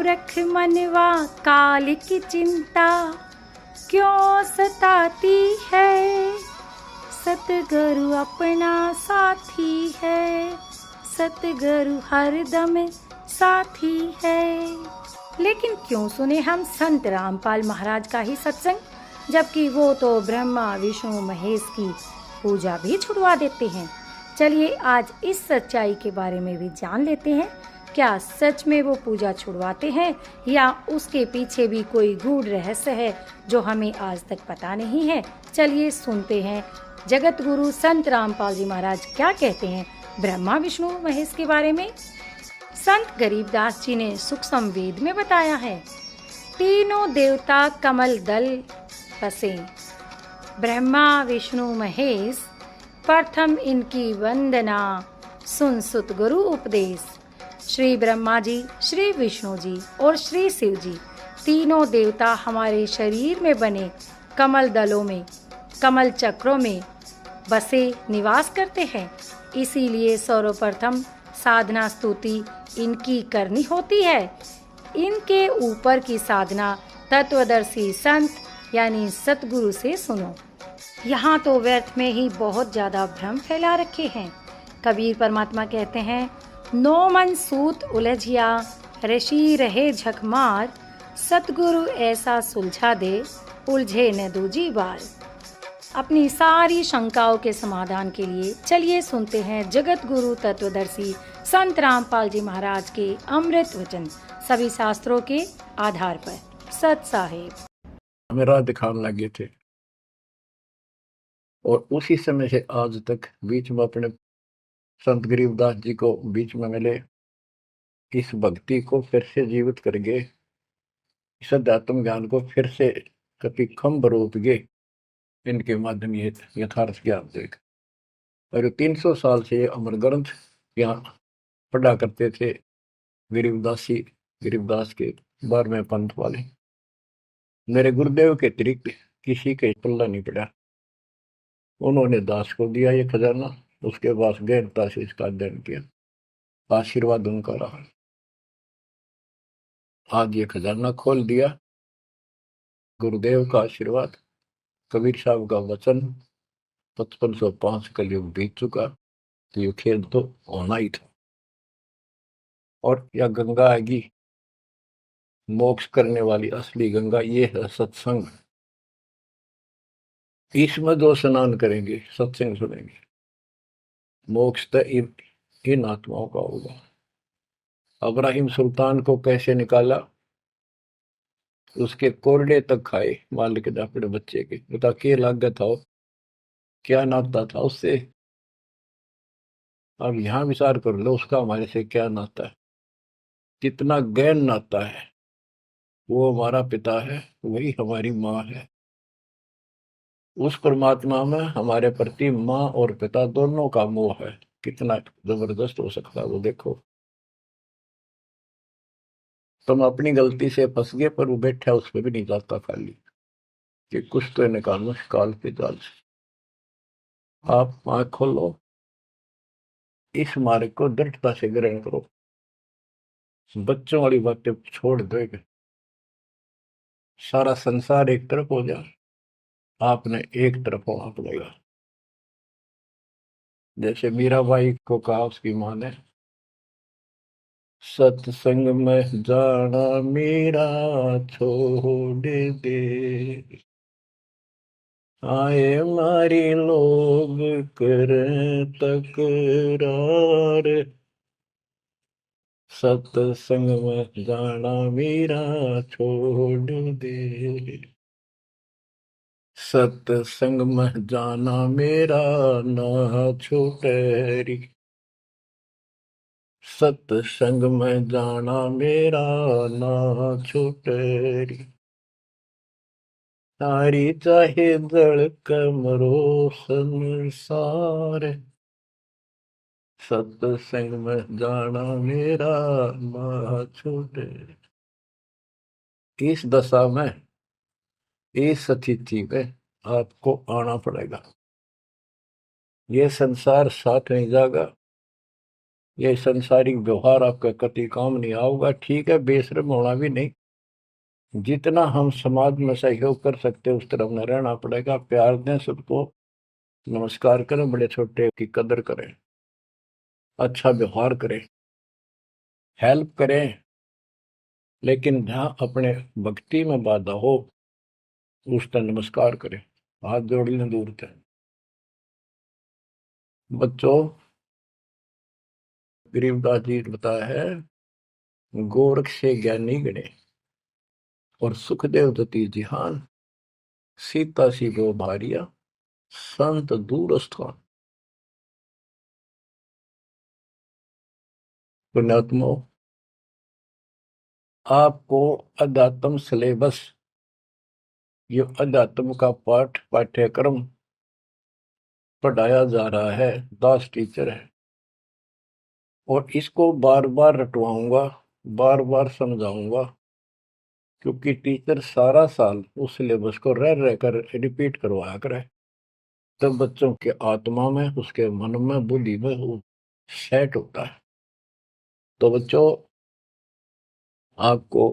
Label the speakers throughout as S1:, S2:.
S1: मूर्ख मनवा काल की चिंता क्यों सताती है। सतगुरु अपना साथी है, सतगुरु हरदम साथी है। लेकिन क्यों सुने हम संत रामपाल महाराज का ही सत्संग, जबकि वो तो ब्रह्मा विष्णु महेश की पूजा भी छुड़वा देते हैं। चलिए आज इस सच्चाई के बारे में भी जान लेते हैं। क्या सच में वो पूजा छुड़वाते हैं या उसके पीछे भी कोई गूढ़ रहस्य है जो हमें आज तक पता नहीं है। चलिए सुनते हैं जगत गुरु संत रामपाल जी महाराज क्या कहते हैं ब्रह्मा विष्णु महेश के बारे में। संत गरीबदास जी ने सूक्ष्म वेद में बताया है, तीनों देवता कमल दल बसे, ब्रह्मा विष्णु महेश प्रथम इनकी वंदना, सुन सुत गुरु उपदेश। श्री ब्रह्मा जी, श्री विष्णु जी और श्री शिव जी तीनों देवता हमारे शरीर में बने कमल दलों में, कमल चक्रों में बसे निवास करते हैं। इसीलिए सर्वप्रथम साधना स्तुति इनकी करनी होती है। इनके ऊपर की साधना तत्वदर्शी संत यानी सतगुरु से सुनो। यहाँ तो व्यर्थ में ही बहुत ज्यादा भ्रम फैला रखे हैं। कबीर परमात्मा कहते हैं, नो मन सूत उलझिया ऋषि रहे झकमार, सतगुरु ऐसा सुलझा दे उलझे न दूजी बार। अपनी सारी शंकाओं के समाधान के लिए चलिए सुनते हैं जगत गुरु तत्वदर्शी संत रामपाल जी महाराज के अमृत वचन, सभी शास्त्रों के आधार पर। सत साहेब
S2: हमें राह दिखाने लगे थे और उसी समय से आज तक बीच में अपने संत गरीबदास जी को बीच में मिले, इस भक्ति को फिर से जीवित कर गए, इस अध्यात्म ज्ञान को फिर से कभी खम्भ रोप गए। इनके माध्यम ये यथार्थ ज्ञान देख और 300 साल से अमर ग्रंथ यहाँ पढ़ा करते थे गरीबदास के 12वें पंथ वाले। मेरे गुरुदेव के अतिरिक्त किसी के पल्ला नहीं पड़ा। उन्होंने दास को दिया ये खजाना, उसके बाद गहनता से इसका अध्ययन किया, आशीर्वाद उनका रहा। आज ये खजाना खोल दिया, गुरुदेव का आशीर्वाद, कबीर साहब का वचन, 5505 कलयुग बीत चुका, तो ये खेल तो होना ही था। और यह गंगा आएगी, मोक्ष करने वाली असली गंगा ये है सत्संग। इसमें जो स्नान करेंगे, सत्संग सुनेंगे, मोक्ष तो इन आत्माओं का होगा। अब्राहिम सुल्तान को कैसे निकाला, उसके कोरडे तक खाए मालिक ने अपने बच्चे के, बता के लागत था, क्या नाता था उससे। अब यहां विचार कर लो उसका हमारे से क्या नाता है, कितना गहन नाता है। वो हमारा पिता है, वही हमारी माँ है। उस परमात्मा में हमारे प्रति माँ और पिता दोनों का मोह है, कितना जबरदस्त हो सकता है वो देखो। तुम अपनी गलती से फंस गए, पर वो बैठा उस पर भी नहीं जाता खाली कि कुछ तो निकालो काल के जाल से। आप आँख खोलो, इस मार्ग को दृढ़ता से ग्रहण करो, बच्चों वाली बातें छोड़ दो। सारा संसार एक तरफ हो जाए, आपने एक तरफ होना पड़ेगा। जैसे मीराबाई को कहा उसकी माँ ने, सत्संग में जाना मेरा छोड़ दे, आए मारी लोग कर तकरार, सत्संग में जाना मेरा छोड़ दे, सत्संग में जाना मेरा ना छूटे, सत्संग में जाना मेरा ना छूटे, तारी चाहे जड़ कमरो संसार, सत्संग में जाना मेरा ना छूटे। इस दशा में, इस स्थिति में आपको आना पड़ेगा। ये संसार साथ नहीं जाएगा, ये संसारिक व्यवहार आपका कति काम नहीं आऊगा। ठीक है, बेशर्म होना भी नहीं, जितना हम समाज में सहयोग कर सकते हैं उस तरफ में रहना पड़ेगा। प्यार दें सबको, नमस्कार करें, बड़े छोटे की कदर करें, अच्छा व्यवहार करें, हेल्प करें। लेकिन जहाँ अपने भक्ति में बाधा हो उस पर नमस्कार करें, हाथ जोड़ लें दूर से। बच्चों, गरीबदास जी ने बताया है, गोरख से ज्ञानी गणे और सुखदेव दती जिहान, सीता सी गो भारिया संत दूर स्थान। पुण्यात्मो, आपको अध्यात्म सिलेबस, ये अध्यात्म का पाठ्यक्रम पढ़ाया जा रहा है, दास टीचर है, और इसको बार बार रटवाऊंगा, बार बार समझाऊंगा, क्योंकि टीचर सारा साल उस सिलेबस को रह रह कर रिपीट करवाया करे, तब बच्चों के आत्मा में, उसके मन में, बुद्धि में वो सेट होता है। तो बच्चों, आपको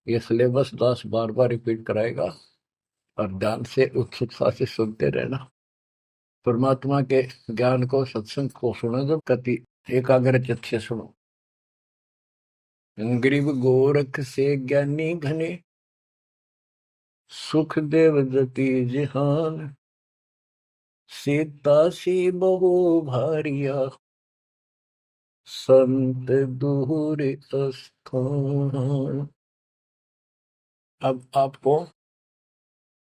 S2: ये सिलेबस दास बार बार रिपीट कराएगा और ध्यान से उत्सुकता से सुनते रहना। परमात्मा के ज्ञान को, सत्संग को सुनो, जब कति एकाग्र चित्त से सुनो। गरीब गोरख से ज्ञानी घने, सुखदेव जति जिहान, सीता सी बहु भारिया संत दूर स्थान। अब आपको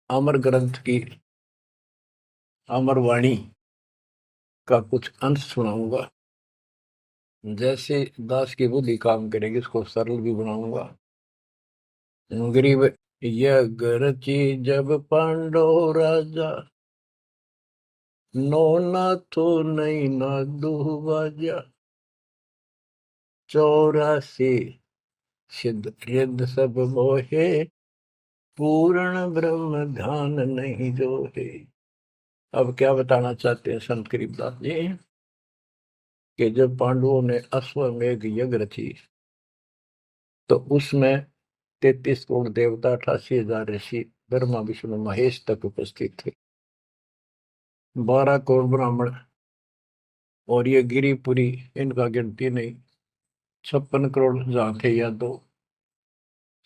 S2: अमर ग्रंथ की अमर वाणी का कुछ अंश सुनाऊंगा। जैसे दास की बुद्धि काम करेगी, इसको सरल भी बनाऊंगा। गरीब, यज्ञ रची जब पांडव राजा, नो ना तो नहीं ना दुबाजा, 84 सिद्ध रिद्ध सब मोहे, पूर्ण ब्रह्म ध्यान नहीं जो है। अब क्या बताना चाहते हैं संत गरीबदास जी, कि जब पांडवों ने अश्वमेघ यज्ञ रची तो उसमें 33 करोड़ देवता, 88,000 ऋषि, ब्रह्मा विष्णु महेश तक उपस्थित थे, 12 करोड़ ब्राह्मण, और ये गिरिपुरी, इनका गिनती नहीं, 56 करोड़ जहाँ थे या दो,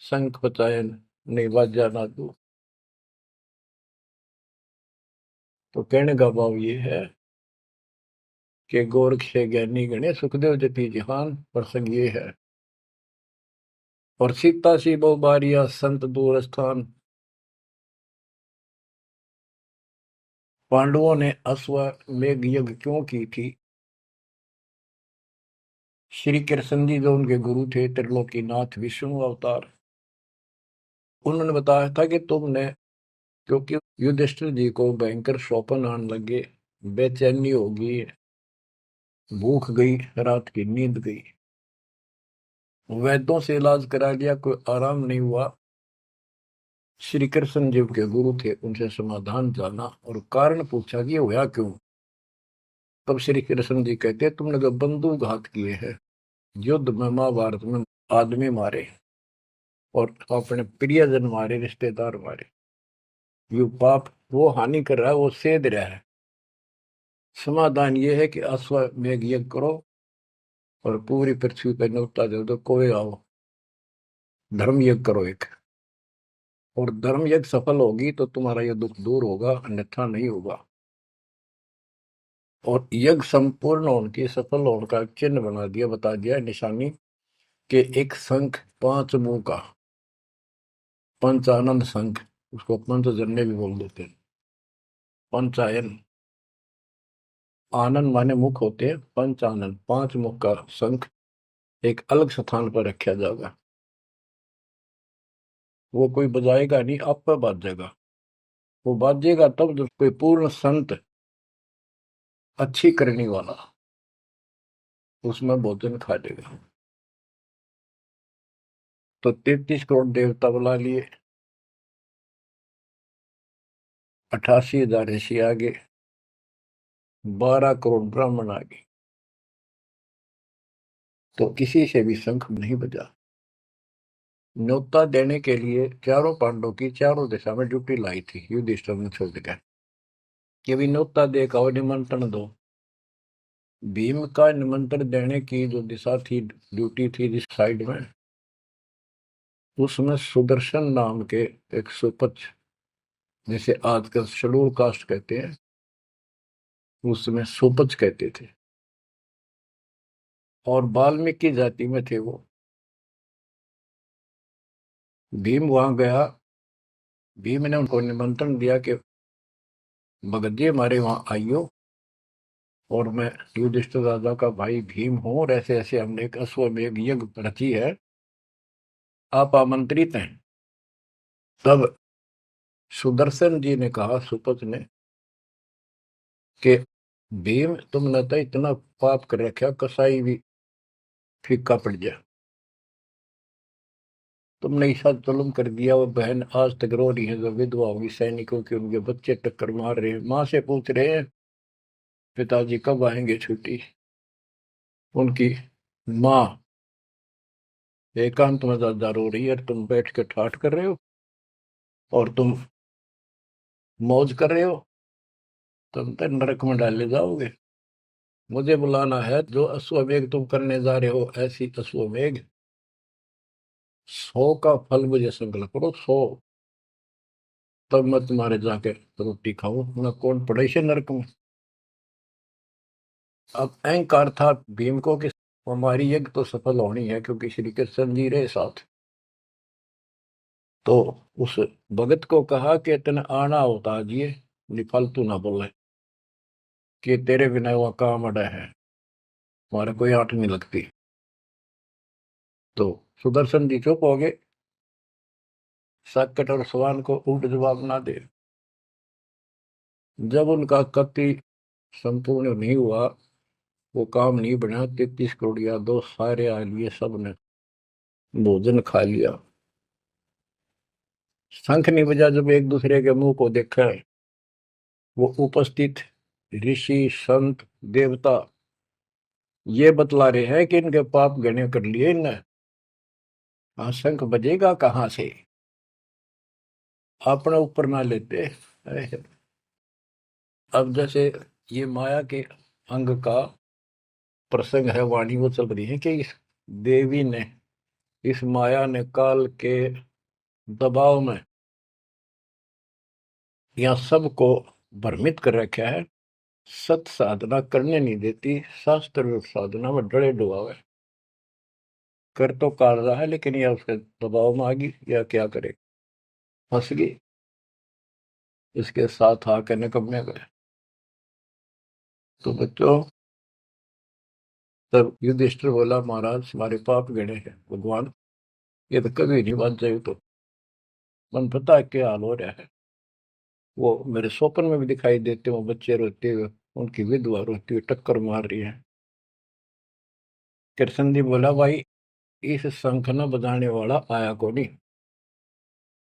S2: शंख बचायन नहीं बाजा ना दो। तो कहने का भाव ये है कि गोरख से ज्ञानी गणे, सुखदेव जति जिहान, प्रसंग ये है। और सीता सी बहु बारिया संत दूर स्थान। पांडवों ने अश्वमेघ यज्ञ क्यों की थी? श्री कृष्ण जी जो उनके गुरु थे, त्रिलोकीनाथ विष्णु अवतार, उन्होंने बताया था कि तुमने, क्योंकि युधिष्ठिर जी को भयंकर स्वप्न आने लगे, बेचैनी होगी, भूख गई, रात की नींद गई, वैद्यों से इलाज करा लिया, कोई आराम नहीं हुआ। श्री कृष्ण जी के गुरु थे, उनसे समाधान जाना और कारण पूछा कि ये हुआ क्यों। तब श्री कृष्ण जी कहते, तुमने जो बंदूक घात किए हैं, युद्ध में, महाभारत में आदमी मारे और अपने प्रियजन मारे, रिश्तेदार मारे, ये पाप वो हानि कर रहा है, वो सेध रहा है। समाधान ये है कि अश्वमेघ यज्ञ करो और पूरी पृथ्वी पर न्योता दे दो, कोई आओ, धर्म यज्ञ करो एक, और धर्म यज्ञ सफल होगी तो तुम्हारा यह दुख दूर होगा, अन्यथा नहीं होगा। और यज्ञ संपूर्ण होने की, सफल होने का चिन्ह बना दिया, बता दिया निशानी, कि एक शंख 5 मुंह का, पंचानन शंख, उसको पंचजन्य भी बोल देते हैं। पंचायन, आनंद माने मुख होते हैं, पंचानन 5 मुख का शंख एक अलग स्थान पर रखा जाएगा। वो कोई बजाएगा नहीं, आप पर बाजेगा। वो बाजेगा तब जब कोई पूर्ण संत, अच्छी करने वाला उसमें भोजन खा लेगा। तो 33 करोड़ देवता बुला लिए, 88,000 ऋषि आ गए, 12 करोड़ ब्राह्मण आ गए, तो किसी से भी शंख नहीं बजा। न्योता देने के लिए चारों पांडवों की चारों दिशा में ड्यूटी लाई थी युधिष्ठिर ने छोड़ दिया कि भी न्योता दे का निमंत्रण दो। भीम का निमंत्रण देने की जो दिशा थी, ड्यूटी थी जिस साइड में, उसमें सुदर्शन नाम के एक सुपच, जिसे आजकल शेड्यूल कास्ट कहते हैं, उसमें सुपच कहते थे, और वाल्मीकि जाति में थे वो। भीम वहां गया। भीम ने उनको निमंत्रण दिया कि भगत जी हमारे वहां आइयो, और मैं युधिष्ठिर राजा का भाई भीम हूं, और ऐसे ऐसे हमने एक अश्वमेध यज्ञ रची है, आप आमंत्रित हैं। तब सुदर्शन जी ने कहा सुपच ने कि भीम तुमने तो इतना पाप कर रखा, कसाई भी फीका पड़ गया। तुमने ऐसा जुल्म कर दिया, वो बहन आज तक रो रही है जो विधवा होगी सैनिकों की, उनके बच्चे टक्कर मार रहे हैं, माँ से पूछ रहे हैं पिताजी कब आएंगे छुट्टी। उनकी माँ एकांत में ज्यादा रो रही है, तुम बैठ के ठाठ कर रहे हो और तुम मौज कर रहे हो, तुम तो नरक में डाले जाओगे। मुझे बुलाना है, जो अश्वमेघ तुम करने जा रहे हो, ऐसी अश्वमेघ 100 का फल मुझे संकल्प करो, 100, तब मैं तुम्हारे जाके रोटी खाऊं, मैं कौन पड़े से नरक में। अब अहंकार था भीम को कि हमारी यज्ञ तो सफल होनी है, क्योंकि श्री कृष्ण जी रहे साथ। तो उस भगत को कहा कि तेने आना होता जी, फालतू ना बोले कि तेरे बिना वह काम अड़ा है, हमारे कोई आंट नहीं लगती। तो सुदर्शन जी चुप हो गए, साकट और सवान को उल्ट जवाब ना दे। जब उनका कति संपूर्ण नहीं हुआ, वो काम नहीं बना, 33 करोड़ या दो सारे आ लिए, सबने भोजन खा लिया, शंख नहीं बजा। जब एक दूसरे के मुंह को देखा, वो उपस्थित ऋषि संत देवता ये बतला रहे हैं कि इनके पाप गणे कर लिए इनने। हाँ, शंख बजेगा कहाँ से, अपने ऊपर ना लेते। अब जैसे ये माया के अंग का प्रसंग है, वाणी वो चल रही है कि इस देवी ने, इस माया ने काल के दबाव में यहाँ सबको भ्रमित कर रखा है, सत साधना करने नहीं देती, शास्त्र साधना में डरे डुबावे, कर तो काट रहा है, लेकिन यह उसके दबाव में आ गई, या क्या करे, फंस गई, इसके साथ आकर निकम्मे गए। तो बच्चों, तब युधिष्ठिर बोला महाराज हमारे पाप गणे हैं भगवान, ये तो कभी नहीं बच जाए। तो मन पता है क्या हाल हो रहा है, वो मेरे स्वप्न में भी दिखाई देते, वो बच्चे रोते हुए, उनकी विधवा रोती हुई टक्कर मार रही है। कृष्ण जी बोला भाई, इस शंख न बजाने वाला आया को नहीं।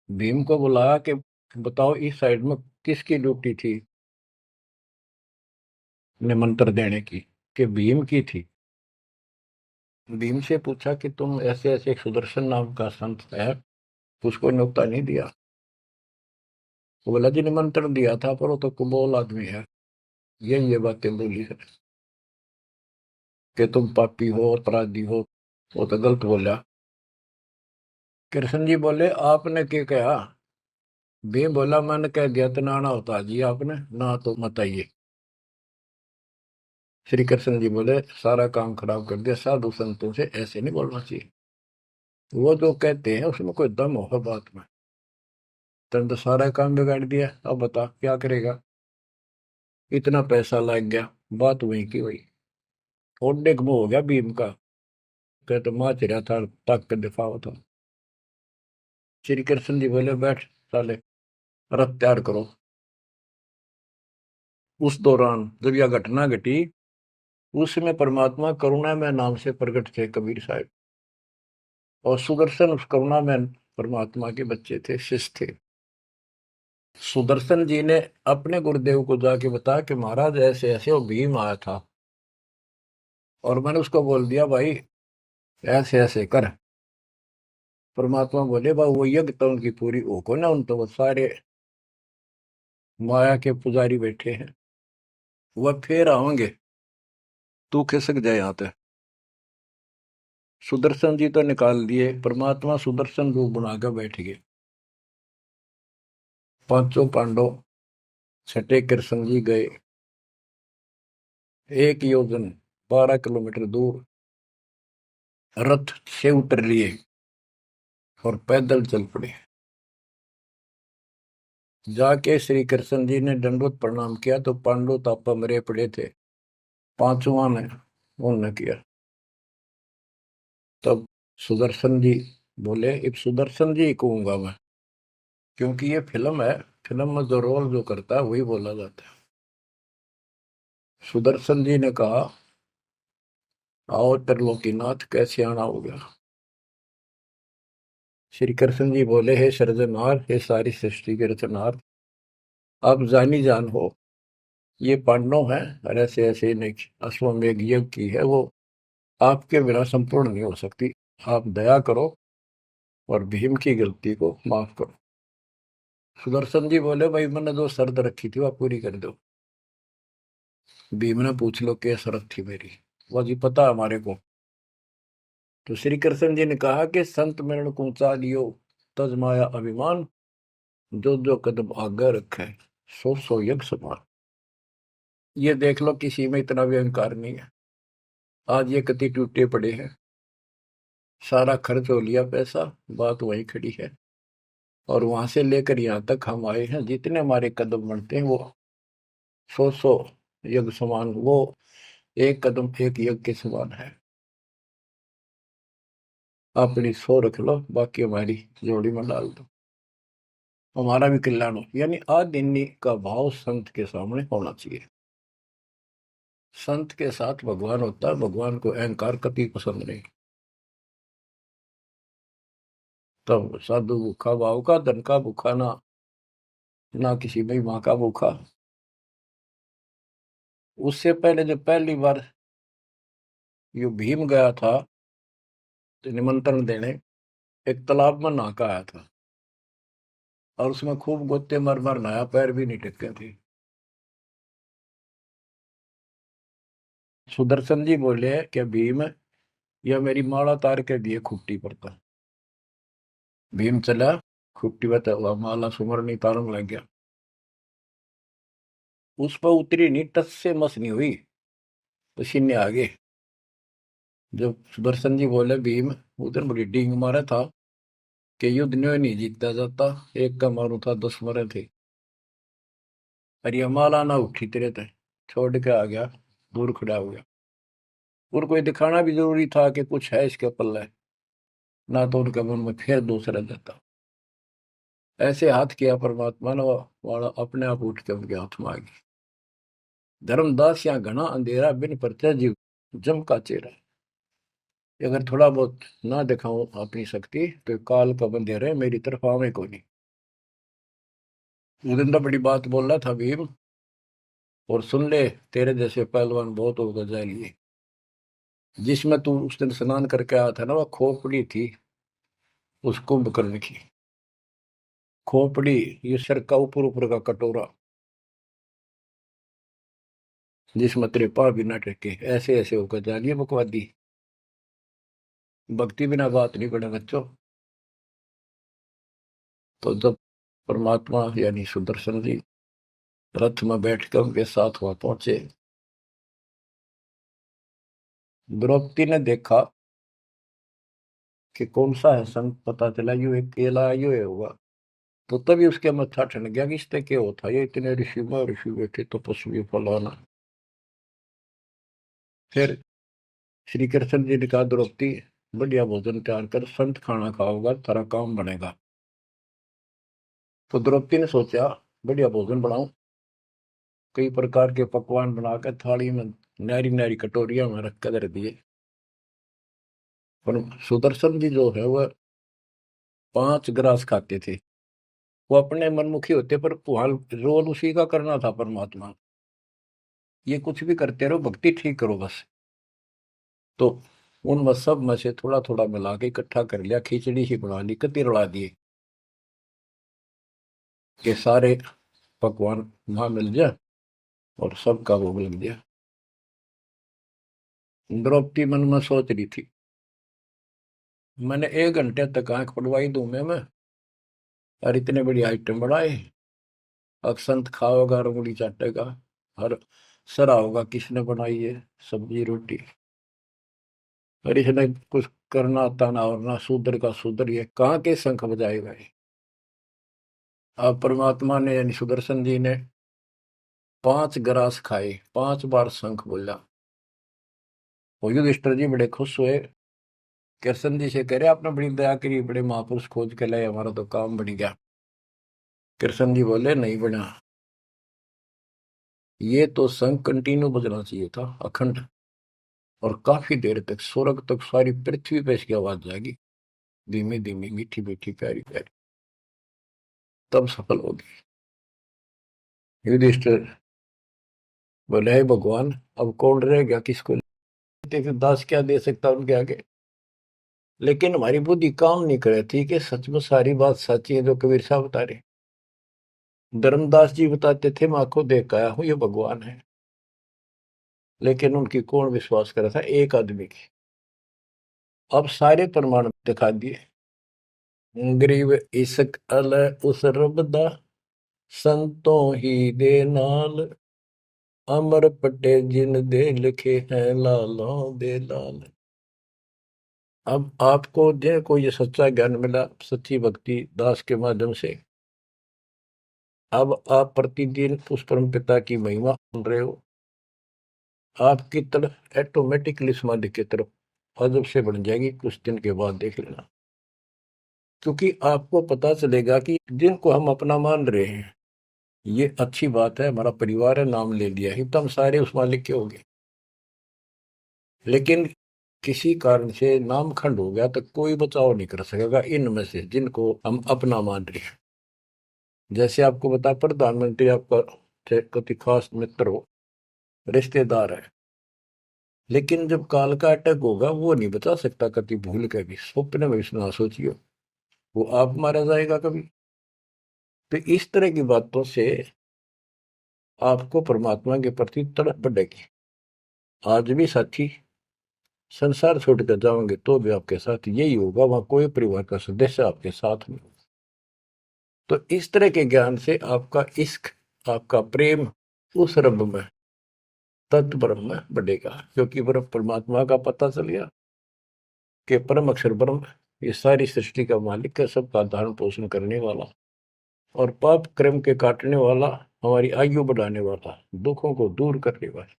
S2: भीम को बुलाया कि बताओ इस साइड में किसकी ड्यूटी थी निमंत्रण देने की, कि भीम की थी। भीम से पूछा कि तुम ऐसे ऐसे एक सुदर्शन नाम का संत है, उसको न्योता नहीं दिया। वो बोला जी निमंत्रण दिया था, पर वो तो कुबोल आदमी है, ये बातें बोली है कि तुम पापी हो अपराधी हो, वो तो गलत बोला। कृष्ण जी बोले आपने क्या कहा। भीम बोला मैंने कह दिया तो नाना होता जी, आपने ना तो मत आइए। श्री कृष्ण जी बोले सारा काम खराब कर दिया, साधु संतों से ऐसे नहीं बोलना चाहिए, वो जो कहते हैं उसमें कोई दम हो बात में। तुम तो सारा काम बिगाड़ दिया, अब बता क्या करेगा, इतना पैसा लग गया, बात वही की वही। ओडे मुंह हो गया भीम का, कह तो माच रहा था, तक के दिफा था। श्री कृष्ण जी बोले बैठ साले, रथ तैयार करो। उस दौरान जब यह घटना घटी, उसमें परमात्मा करुणा में नाम से प्रकट थे कबीर साहब, और सुदर्शन उस करुणा में परमात्मा के बच्चे थे, शिष्य थे। सुदर्शन जी ने अपने गुरुदेव को जाके बताया कि महाराज ऐसे ऐसे वो भीम आया था, और मैंने उसको बोल दिया भाई ऐसे ऐसे कर। परमात्मा बोले बा वो यज्ञ तो उनकी पूरी हो को ना, उन तो वो सारे माया के पुजारी बैठे हैं, वह फिर आओगे, तू खिसक जाए यहाँ पे। सुदर्शन जी तो निकाल दिए, परमात्मा सुदर्शन रूप बनाकर बैठ गए। पांचों पांडव छठे कृष्ण जी गए, 1 योजन 12 किलोमीटर दूर रथ से उतर लिए और पैदल चल पड़े। जाके श्री कृष्ण जी ने दंडवत प्रणाम किया तो पांडव तापा मरे पड़े थे, पांचवा ने उन्होंने किया। तब सुदर्शन जी बोले अब सुदर्शन जी कहूंगा मैं, क्योंकि ये फिल्म है, फिल्म में जो रोल जो करता है वही बोला जाता है। सुदर्शन जी ने कहा आओ त्रिलोकीनाथ, कैसे आना हो गया। श्री कृष्ण जी बोले हे सृजनहार, हे सारी सृष्टि के रचनहार, आप जानी जान हो, ये पांडव हैं और ऐसे ऐसे ने अश्वमेघ यज्ञ की है, वो आपके बिना संपूर्ण नहीं हो सकती। आप दया करो और भीम की गलती को माफ करो। सुदर्शन जी बोले भाई मैंने जो शर्त रखी थी वह पूरी कर दो। भीम ने पूछ लो क्या शर्त थी मेरी, वह जी पता है हमारे को। तो श्री कृष्ण जी ने कहा कि संत मिलन को ऊंचा लियो, तज माया अभिमान, जो जो कदम आगे रखे, सो सो यज्ञ समान। ये देख लो किसी में इतना भी अहंकार नहीं है। आज ये कति टूटे पड़े हैं, सारा खर्च हो लिया पैसा, बात वहीं खड़ी है। और वहां से लेकर यहाँ तक हम आए हैं, जितने हमारे कदम बढ़ते हैं वो सौ सौ यज्ञ समान, वो एक कदम एक यज्ञ के समान है। अपनी सौ रख लो, बाकी हमारी जोड़ी में डाल दो, हमारा भी कल्याण हो। यानी आदिन्य का भाव संत के सामने होना चाहिए। संत के साथ भगवान होता है, भगवान को अहंकार कति पसंद नहीं। तब साधु भूखा भाव का, धन का भूखा ना, ना किसी में माँ का भूखा। उससे पहले जब पहली बार यो भीम गया था तो निमंत्रण देने, एक तालाब में नहा का आया था और उसमें खूब गोते मर मर नहाया, पैर भी नहीं टिके थे। सुदर्शन जी बोले कि भीम यह मेरी माला तार के दिए खुट्टी पर था। भीम चला, खुट्टी पर तो माला सुमरनी तारन लग गया, उस पर उतरी नहीं, टस से मस नहीं हुई, पसीने आ गए। जब सुदर्शन जी बोले भीम उधर बड़ी डींग मारा था कि युद्ध नहीं जीता जाता, एक का मारू था 10 मरे थे, और ये माला ना उठी तेरे थे, छोड़ के आ गया, दूर खड़ा हो गया। और कोई दिखाना भी जरूरी था कि कुछ है इसके पल्ले, ना तो उनके मन में फिर दूसरा देता। ऐसे हाथ किया परमात्मा ने, वाला अपने आप उठ के उनके हाथ में आ गई। धर्मदास या घना अंधेरा, बिन परचा जीव जम का चेहरा। अगर थोड़ा बहुत ना दिखाऊं अपनी शक्ति तो काल का बंधेरा है, मेरी तरफ आवे को नहीं। उदिन तो बड़ी बात बोल रहा था भीम, और सुन ले तेरे जैसे पहलवान बहुत होगा जाएंगे। जिसमें तू उस दिन स्नान करके आया था ना, वह खोपड़ी थी उस कुंभकर्ण की। खोपड़ी ये सर का ऊपर ऊपर का कटोरा, जिसमें तेरे पाँव भी ना टेके, ऐसे ऐसे होकर जा रही है बकवादी। भक्ति बिना बात नहीं बने बच्चों। तो जब परमात्मा यानी सुदर्शन जी रथ में बैठकर उनके साथ वहां पहुंचे, द्रौपदी ने देखा कि कौन सा है संत, पता चला यू एक केला यू है होगा। तो तभी उसके मत्था ठन गया कि इससे क्या होता, ये इतने ऋषि में ऋषि बैठे तपस्वी फलाना। फिर श्री कृष्ण जी ने कहा द्रौपदी बढ़िया भोजन तैयार कर, संत खाना खाओगा तेरा काम बनेगा। तो द्रौपदी ने सोचा बढ़िया भोजन बनाऊं, कई प्रकार के पकवान बनाकर थाली में नारी नारी कटोरिया में रख कर दिए। पर सुदर्शन जी जो है वह 5 ग्रास खाते थे। वो अपने मनमुखी होते पर रोल उसी का करना था परमात्मा, ये कुछ भी करते रहो, भक्ति ठीक करो बस। तो उनमें सब में से थोड़ा थोड़ा मिला के इकट्ठा कर लिया, खिचड़ी ही बना ली, कति रला दिए कि सारे पकवान वहां मिल जाए और सबका भोग लग जाए। द्रौपदी मन में सोच रही थी, मैंने 1 घंटे तक आंख पड़वाई दूं मैं और इतने बड़ी आइटम बनाए। अक्षंत खाओगा, रंगुली चाटेगा, हर सरा होगा किसने बनाई है सब्जी रोटी। और इसने कुछ करना आता ना और ना शूद्र का शूद्र, ये कहाँ के शंख बजाएगा ये। अब परमात्मा ने यानी सुदर्शन जी ने 5 ग्रास खाए, 5 बार शंख बोला। वो युधिष्ठिर जी बड़े खुश हुए, कृष्ण जी से कह रहे आपने बड़ी दया करी, बड़े महापुरुष खोज के लाए, हमारा तो काम बन गया। कृष्ण जी बोले नहीं बना, ये तो शंख कंटिन्यू बजना चाहिए था, अखंड, और काफी देर तक स्वर्ग तक सारी पृथ्वी पे इसकी आवाज जाएगी, धीमी धीमी मीठी मीठी प्यारी प्यारी, तब सफल होगी। युधिष्ठिर बोले हे भगवान, अब कौन रह गया, किसको फिर दास क्या दे सकता उनके आगे। लेकिन हमारी बुद्धि काम नहीं करे थी कि सच में सारी बात सच्ची है जो कबीर साहब बता रहे। धर्मदास जी बताते थे मैं आंखों देख आया हूं ये भगवान है, लेकिन उनकी कौन विश्वास करा था, एक आदमी की। अब सारे प्रमाण दिखा दिए। गरीब इश्क अल उस रब दा, संतों ही दे नाल, अमर पटे जिन दे लिखे हैं लालों दे लाल। अब आपको जो ये सच्चा ज्ञान मिला, सच्ची भक्ति दास के माध्यम से, अब आप प्रतिदिन उस परम पिता की महिमा सुन रहे हो, आपकी तरफ ऑटोमेटिकली समाधि की तरफ अजब से बढ़ जाएगी, कुछ दिन के बाद देख लेना। क्योंकि आपको पता चलेगा कि जिनको हम अपना मान रहे हैं ये अच्छी बात है, हमारा परिवार है, नाम ले लिया ही तो हम सारे उस मालिक के हो गए। लेकिन किसी कारण से नाम खंड हो गया तो कोई बचाव नहीं कर सकेगा इनमें से जिनको हम अपना मान रहे हैं। जैसे आपको बता, प्रधानमंत्री आपका कति खास मित्र हो, रिश्तेदार है, लेकिन जब काल का अटैक होगा वो नहीं बचा सकता कति भूल के भी, स्वप्न में भी ना सोचियो, वो आप मारा जाएगा कभी। तो इस तरह की बातों से आपको परमात्मा के प्रति तड़प बढ़ेगी। आज भी साथी संसार छोड़कर जाओगे तो भी आपके साथ यही होगा, वहां कोई परिवार का सदस्य आपके साथ नहीं। तो इस तरह के ज्ञान से आपका इश्क, आपका प्रेम उस रब में, तत्व ब्रह्म में बढ़ेगा। क्योंकि ब्रह्म परमात्मा का पता चल गया कि परम अक्षर ब्रह्म ये सारी सृष्टि का मालिक है, सबका धारण पोषण करने वाला और पाप क्रम के काटने वाला, हमारी आयु बढ़ाने वाला, दुखों को दूर करने वाला,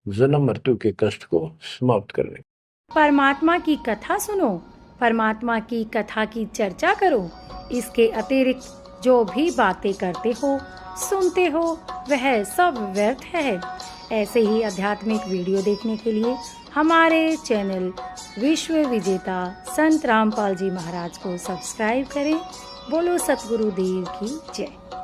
S2: जन्म मृत्यु के कष्ट को समाप्त करने।
S1: परमात्मा की कथा सुनो, परमात्मा की कथा की चर्चा करो। इसके अतिरिक्त जो भी बातें करते हो, सुनते हो, वह सब व्यर्थ है। ऐसे ही आध्यात्मिक वीडियो देखने के लिए हमारे चैनल विश्व विजेता संत रामपाल जी महाराज को सब्सक्राइब करें। बोलो सतगुरुदेव की जय।